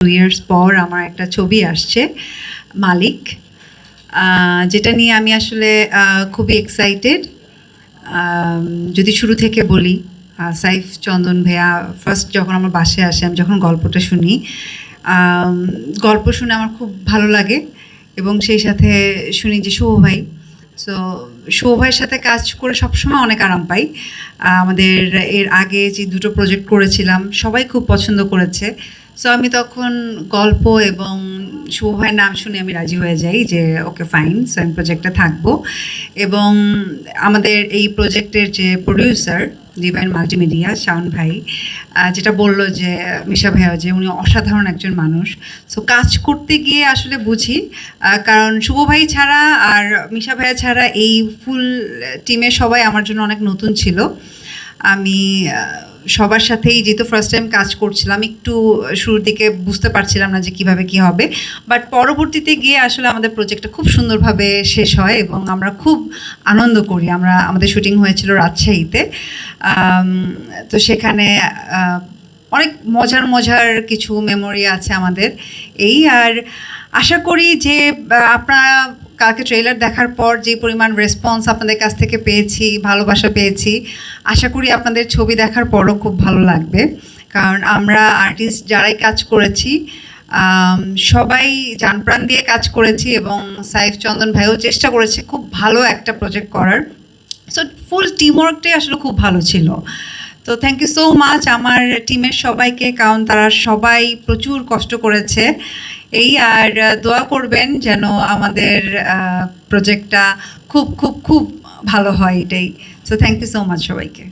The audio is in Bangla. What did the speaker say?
2 ইয়ার্স পর আমার একটা ছবি আসছে মালিক, যেটা নিয়ে আমি আসলে খুবই এক্সাইটেড। যদি শুরু থেকে বলি, সাইফ চন্দন ভাইয়া ফার্স্ট যখন আমার বাসায় আসে, আমি যখন গল্পটা শুনি, গল্প শুনে আমার খুব ভালো লাগে এবং সেই সাথে শুনি যে শুভ ভাই। সো শুভ ভাইয়ের সাথে কাজ করে সবসময় অনেক আরাম পাই। আমাদের এর আগে যে 2টো প্রজেক্ট করেছিলাম সবাই খুব পছন্দ করেছে। সো আমি তখন গল্প এবং শুভ ভাইয়ের নাম শুনে আমি রাজি হয়ে যাই যে ওকে ফাইন, সো আমি প্রজেক্টে থাকবো। এবং আমাদের এই প্রজেক্টের যে প্রডিউসার ডিভাইন মাল্টিমিডিয়া শাওন ভাই যেটা বললো যে মিশা ভাইয়া যে উনি অসাধারণ একজন মানুষ। সো কাজ করতে গিয়ে আসলে বুঝি, কারণ শুভ ভাই ছাড়া আর মিশা ভাইয়া ছাড়া এই ফুল টিমে সবাই আমার জন্য অনেক নতুন ছিল। আমি সবার সাথেই যেহেতু ফার্স্ট টাইম কাজ করছিলাম, একটু শুরুর দিকে বুঝতে পারছিলাম না যে কিভাবে কি হবে, বাট পরবর্তীতে গিয়ে আসলে আমাদের প্রজেক্টটা খুব সুন্দরভাবে শেষ হয় এবং আমরা খুব আনন্দ করি। আমাদের শুটিং হয়েছিল রাজশাহীতে, তো সেখানে অনেক মজার কিছু মেমোরি আছে আমাদের। এই আর আশা করি যে আপনারা কালকে ট্রেলার দেখার পর যে পরিমাণ রেসপন্স আপনাদের কাছ থেকে পেয়েছি, ভালোবাসা পেয়েছি, আশা করি আপনাদের ছবি দেখার পরও খুব ভালো লাগবে। কারণ আমরা আর্টিস্ট যারাই কাজ করেছি সবাই জানপ্রাণ দিয়ে কাজ করেছি এবং সাইফ চন্দন ভাইও চেষ্টা করেছে খুব ভালো একটা প্রজেক্ট করার। সো ফুল টিমওয়ার্কটাই আসলে খুব ভালো ছিল। তো থ্যাংক ইউ সো মাচ আমার টিমের সবাইকে, কারণ তারা সবাই প্রচুর কষ্ট করেছে। এই আর দোয়া করবেন যেন আমাদের প্রজেক্টটা খুব খুব খুব ভালো হয়, এটাই। So thank you so much সবাইকে।